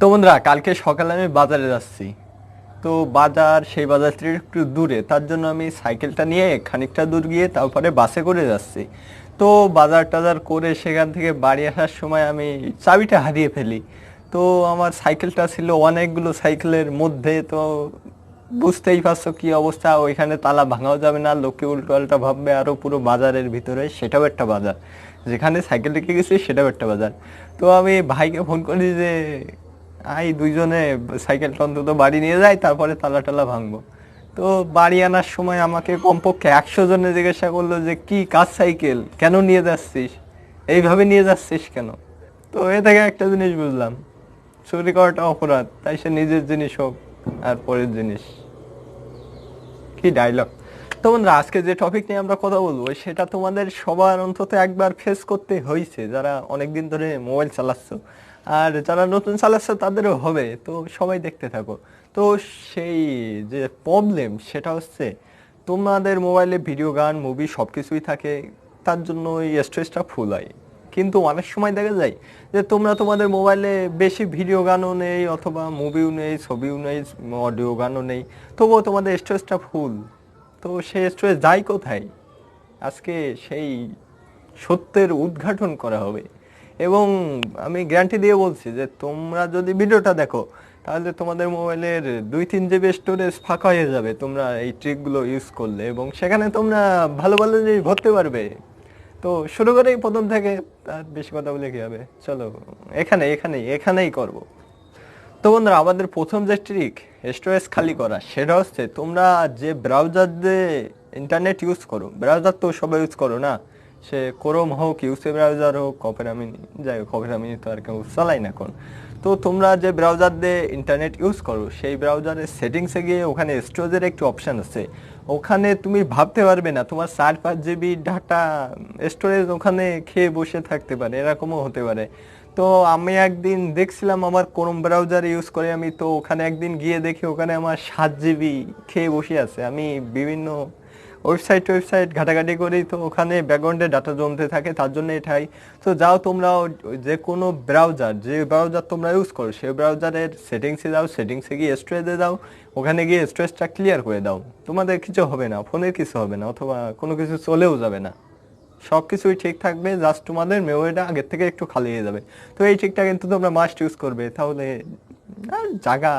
তো বন্ধুরা, কালকে সকালে আমি বাজারে যাচ্ছি। তো বাজার, সেই বাজার থেকে একটু দূরে, তার জন্য আমি সাইকেলটা নিয়ে খানিকটা দূর গিয়ে তারপরে বাসে করে যাচ্ছি। তো বাজার টাজার করে সেখান থেকে বাড়ি আসার সময় আমি চাবিটা হারিয়ে ফেলি। তো আমার সাইকেলটা ছিল অনেকগুলো সাইকেলের মধ্যে। তো বুঝতেই পারছো কি অবস্থা, ওইখানে তালা ভাঙাও যাবে না, লোকে উল্টো পাল্টা ভাববে, আরো পুরো বাজারের ভিতরে, সেটাও একটা বাজার, যেখানে সাইকেল রেখে গেছি সেটাও একটা বাজার। তো আমি ভাইকে ফোন করি যে দুইজনে সাইকেলটা অন্তত বাড়ি নিয়ে যাই, তারপরে তালা টালা ভাঙবো। তো বাড়ি আনার সময় আমাকে কমপক্ষে 100 জনে জিজ্ঞাসা করলো যে কি কার সাইকেল, কেন নিয়ে যাচ্ছিস, এইভাবে নিয়ে যাচ্ছিস কেন। তো এ থেকে একটা জিনিস বুঝলাম, চুরি করাটা অপরাধ, তাই সে নিজের জিনিস হোক আর পরের জিনিস। কি ডায়লগ! তো বন্ধুরা, আজকে যে টপিক নিয়ে আমরা কথা বলবো সেটা তোমাদের সবার অন্তত একবার ফেস করতে হয়েছে, যারা অনেকদিন ধরে মোবাইল চালাচ্ছ, আর যারা নতুন চালাচ্ছ তাদেরও হবে। তো সবাই দেখতে থাকো। তো সেই যে প্রবলেম সেটা হচ্ছে, তোমাদের মোবাইলে ভিডিও, গান, মুভি সব কিছুই থাকে, তার জন্য ওই স্টোরেজটা ফুল হয়। কিন্তু অনেক সময় দেখা যায় যে তোমরা তোমাদের মোবাইলে বেশি ভিডিও গানও নেই, অথবা মুভিও নেই, ছবিও নেই, অডিও গানও নেই, তবুও তোমাদের স্টোরেজটা ফুল। তো সেই স্টোরেজ যায় কোথায়? আজকে সেই সত্যের উদ্ঘাটন করা হবে। এবং আমি গ্যারান্টি দিয়ে বলছি যে তোমরা যদি ভিডিওটা দেখো, তাহলে তোমাদের মোবাইলের 2-3 GB স্টোরেজ ফাঁকা হয়ে যাবে তোমরা এই ট্রিকগুলো ইউজ করলে, এবং সেখানে তোমরা ভালো ভালো জিনিস ভরতে পারবে। তো শুরু করেই প্রথম থেকে, আর বেশি কথা বলে কি হবে, চলো এখানেই করব। তো বন্ধুরা, আমাদের প্রথম যে ট্রিক স্টোরেজ খালি করা, সেটা হচ্ছে তোমরা যে ব্রাউজার দিয়ে ইন্টারনেট ইউজ করো, ব্রাউজার তো সবাই ইউজ করো না, সে ক্রোম হোক, ইউসি ব্রাউজার হোক, অপেরা মিনি, যাই হোক, অপেরা মিনি তো আর কেউ চালাই না এখন। তো তোমরা যে ব্রাউজার দিয়ে ইন্টারনেট ইউজ করো, সেই ব্রাউজারের সেটিংসে গিয়ে ওখানে স্টোরেজের একটি অপশান আছে। ওখানে তুমি ভাবতে পারবে না তোমার 4-5 GB ডাটা স্টোরেজ ওখানে খেয়ে বসে থাকতে পারে, এরকমও হতে পারে। তো আমি একদিন দেখছিলাম আমার ক্রোম ব্রাউজার ইউজ করে, আমি তো ওখানে একদিন গিয়ে দেখি ওখানে আমার 7 GB খেয়ে বসে আছে। আমি বিভিন্ন ওয়েবসাইট ঘাটাঘাটি করি, তো ওখানে ব্যাকগ্রাউন্ডে ডাটা জমতে থাকে, তার জন্য এটাই। তো যাও তোমরা যে কোনো ব্রাউজার, যে ব্রাউজার তোমরা ইউজ করো, সেই ব্রাউজারের সেটিংসে যাও, সেটিংসে গিয়ে স্টোরেজে যাও, ওখানে গিয়ে স্টোরেজটা ক্লিয়ার করে দাও। তোমাদের কিছু হবে না, ফোনের কিছু হবে না, অথবা কোনো কিছু চলেও যাবে না, সব কিছুই ঠিক থাকবে, জাস্ট তোমাদের মেমোরিটা আগের থেকে একটু খালি হয়ে যাবে। তো এই ট্রিকটা কিন্তু তোমরা মাস্ট ইউজ করবে, তাহলে জায়গা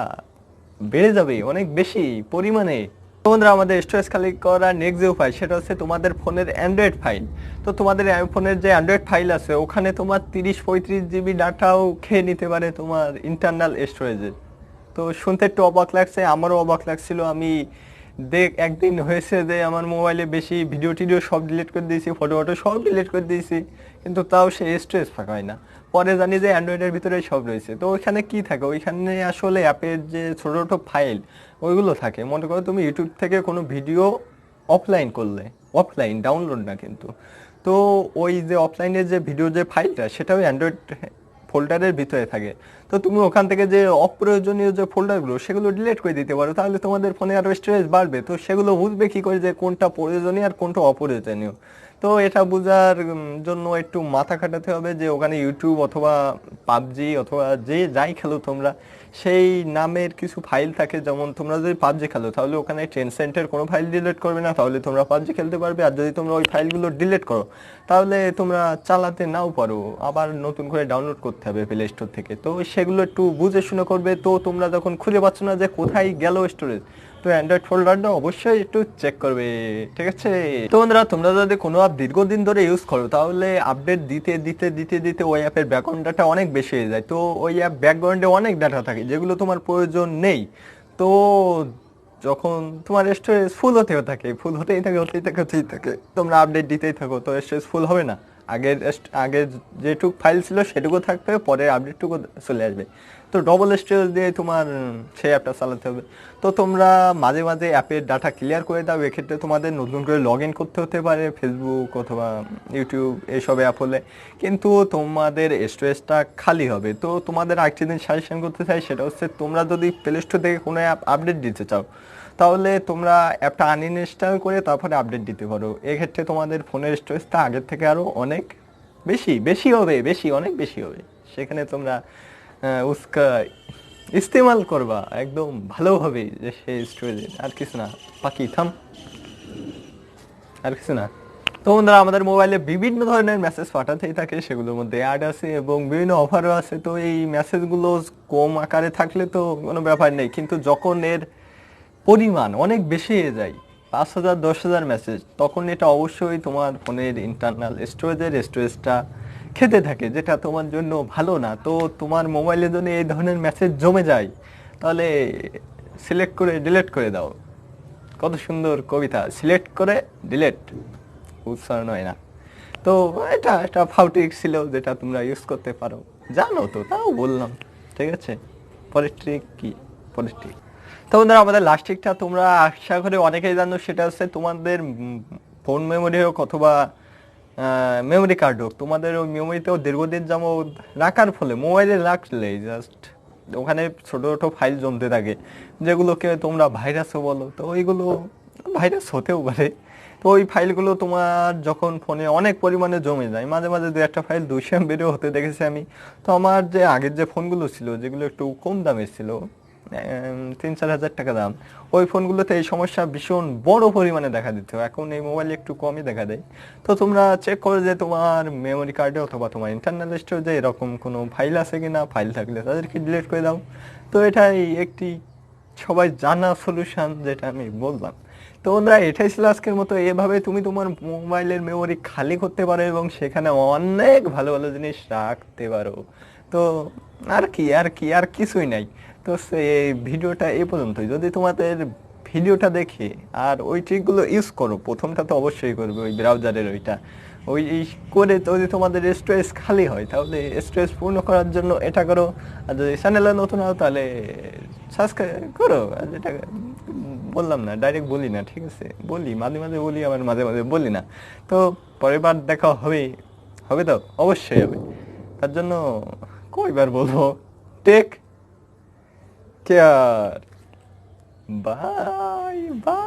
বেড়ে যাবে অনেক বেশি পরিমাণে। তো বন্ধুরা, আমাদের স্টোরেজ খালি করার নেক্সট যে উপায়, সেটা হচ্ছে তোমাদের ফোনের অ্যান্ড্রয়েড ফাইল। তো তোমাদের ফোনের যে অ্যান্ড্রয়েড ফাইল আছে, ওখানে তোমার 30-35 GB ডাটাও খেয়ে নিতে পারে তোমার ইন্টারনাল স্টোরেজে। তো শুনতে একটু অবাক লাগছে, আমারও অবাক লাগছিল। আমি একদিন হয়েছে যে আমার মোবাইলে বেশি ভিডিও টিডিও সব ডিলিট করে দিয়েছি, ফটো ফটো সব ডিলিট করে দিয়েছি, কিন্তু তাও সে স্টোরেজ ফাঁকা হয় না। পরে জানি যে অ্যান্ড্রয়েডের ভিতরে সব রয়েছে। তো ওইখানে কি থাকে, ওইখানে আসলে অ্যাপের যে ছোটো ছোটো ফাইল ওইগুলো থাকে। মনে করো তুমি ইউটিউব থেকে কোনো ভিডিও অফলাইন করলে, অফলাইন ডাউনলোড না কিন্তু, তো ওই যে অফলাইনের যে ভিডিও যে ফাইলটা, সেটাও অ্যান্ড্রয়েড ফোল্ডারের ভিতরে থাকে। তো তুমি ওখান থেকে যে অপ্রয়োজনীয় যে ফোল্ডারগুলো, সেগুলো ডিলিট করে দিতে পারো, তাহলে তোমাদের ফোনে আরও স্টোরেজ বাড়বে। তো সেগুলো বুঝবে কী করে যে কোনটা প্রয়োজনীয় আর কোনটা অপ্রয়োজনীয়? তো এটা বোঝার জন্য একটু মাথা খাটাতে হবে, যে ওখানে ইউটিউব অথবা পাবজি অথবা যে যাই খেলো তোমরা, সেই নামের কিছু ফাইল থাকে। যেমন তোমরা যদি পাবজি খেলো, তাহলে ওখানে টেনসেন্টের কোনো ফাইল ডিলিট করবে না, তাহলে তোমরা পাবজি খেলতে পারবে। আর যদি তোমরা ওই ফাইলগুলো ডিলিট করো, তাহলে তোমরা চালাতে নাও পারো, আবার নতুন করে ডাউনলোড করতে হবে প্লে স্টোর থেকে। তো সেগুলো একটু বুঝে শুনে করবে। তো তোমরা যখন খুঁজে পাচ্ছ না যে কোথায় গেল স্টোরেজ, তো অ্যান্ড্রয়েড ফোল্ডারটা অবশ্যই একটু চেক করবে, ঠিক আছে? তো বন্ধুরা, তোমরা যদি কোনো অ্যাপ দীর্ঘদিন ধরে ইউজ করো, তাহলে আপডেট দিতে দিতে দিতে দিতে ওই অ্যাপের ব্যাকগ্রাউন্ড ডাটা অনেক বেশি হয়ে যায়। তো ওই অ্যাপ ব্যাকগ্রাউন্ডে অনেক ডাটা থাকে যেগুলো তোমার প্রয়োজন নেই। তো যখন তোমার স্টোরেজ ফুল হতেই থাকে, তোমরা আপডেট দিতেই থাকো, তো স্টোরেজ ফুল হবে না। আগের যেটুকু ফাইল ছিল সেটুকু থাকবে, পরে আপডেটটুকু চলে আসবে। তো ডবল স্টোরেজ দিয়ে তোমার সেই অ্যাপটা চালাতে হবে। তো তোমরা মাঝে মাঝে অ্যাপের ডাটা ক্লিয়ার করে দাও। এক্ষেত্রে তোমাদের নতুন করে লগ ইন করতে হতে পারে ফেসবুক অথবা ইউটিউব এইসব অ্যাপ হলে, কিন্তু তোমাদের স্টোরেজটা খালি হবে। তো তোমাদের আরেকটি দিন সাজেশন করতে চাই, সেটা হচ্ছে তোমরা যদি প্লে স্টোর থেকে কোনো অ্যাপ আপডেট দিতে চাও, তাহলে তোমরা অ্যাপটা আনইনস্টল করে তারপরে আপডেট দিতে পারো। এক্ষেত্রে তোমাদের ফোনের স্টোরেজটা আগের থেকে আরও অনেক অনেক বেশি হবে। সেখানে তোমরা উস্কা ইস্তেমাল করবা একদম ভালোভাবে, যে সেই স্টোরেজে, আর কিছু না। বাকি থাম, আর কিছু না। তো বন্ধুরা, আমাদের মোবাইলে বিভিন্ন ধরনের মেসেজ পাঠাতেই থাকে, সেগুলোর মধ্যে অ্যাড আছে এবং বিভিন্ন অফারও আছে। তো এই মেসেজগুলো কম আকারে থাকলে তো কোনো ব্যাপার নেই, কিন্তু যখন এর পরিমাণ অনেক বেশি হয়ে যায়, 5,000 10,000 মেসেজ, তখন এটা অবশ্যই তোমার ফোনের ইন্টারনাল স্টোরেজটা খেতে থাকে, যেটা তোমার জন্য ভালো না। তো তোমার মোবাইলে যদি এই ধরনের মেসেজ জমে যায়, তাহলে সিলেক্ট করে ডিলিট করে দাও। কত সুন্দর কবিতা, সিলেক্ট করে ডিলিট, উচ্চারণ হয় না। তো এটা একটা ফাউটিক ছিল, যেটা তোমরা ইউজ করতে পারো, জানো তো, তাও বললাম। ঠিক আছে, পরের ট্রিক কি? পরের ট্রিক, তো বন্ধুরা, আমাদের লাস্ট ট্রিকটা তোমরা আশা করি অনেকেই জানো, সেটা হচ্ছে তোমাদের ফোন মেমোরি হোক অথবা মেমোরি কার্ড হোক, তোমাদের ওই মেমোরিতেও দীর্ঘদিন যাবত রাখার ফলে, মোবাইলে রাখলেই জাস্ট ওখানে ছোট ছোট ফাইল জমতে থাকে, যেগুলোকে তোমরা ভাইরাসও বলো। তো ওইগুলো ভাইরাস হতেও পারে। তো ওই ফাইলগুলো তোমার যখন ফোনে অনেক পরিমাণে জমে যায়, মাঝে মাঝে দু একটা ফাইল 200 MB-ও হতে দেখেছি আমি। তো আমার যে আগের যে ফোনগুলো ছিল, যেগুলো একটু কম দামের ছিল, 3-4 হাজার টাকা দাম, ওই ফোনগুলোতে এই সমস্যা ভীষণ বড় পরিমাণে দেখা দিত। এখন এই মোবাইলে একটু কমই দেখা দেয়। তো তোমরা চেক করো যে তোমার মেমোরি কার্ডে অথবা তোমার ইন্টারনাল স্টোরেজে এরকম কোনো ফাইল আছে কিনা, ফাইল থাকলে তাদেরকে ডিলিট করে দাও। তো এটাই একটি সবাই জানা সলিউশন, যেটা আমি বললাম। তো বন্ধুরা, এটাই ছিল আজকের মতো। এভাবে তুমি তোমার মোবাইলের মেমোরি খালি করতে পারো এবং সেখানে অনেক ভালো ভালো জিনিস রাখতে পারো। তো আর কিছুই নাই। তো এই ভিডিওটা এই পর্যন্তই। যদি তোমাদের ভিডিওটা দেখে আর ওই ট্রিকগুলো ইউজ করো, প্রথমটা তো অবশ্যই করবে, ওই ব্রাউজারের ওইটা, ওই করে যদি তোমাদের স্টোরেজ খালি হয়, তাহলে স্টোরেজ পূর্ণ করার জন্য এটা করো। আর যদি চ্যানেলে নতুন হও, তাহলে সাবস্ক্রাইব করো। আর যেটা বললাম না, ডাইরেক্ট বলি না, ঠিক আছে, বলি মাঝে মাঝে বলি, আবার মাঝে মাঝে বলি না। তো পরের বার দেখা হবে, হবে তো অবশ্যই হবে। তার জন্য কয়বার বলবো, টেক কেয়ার, বাই বাই।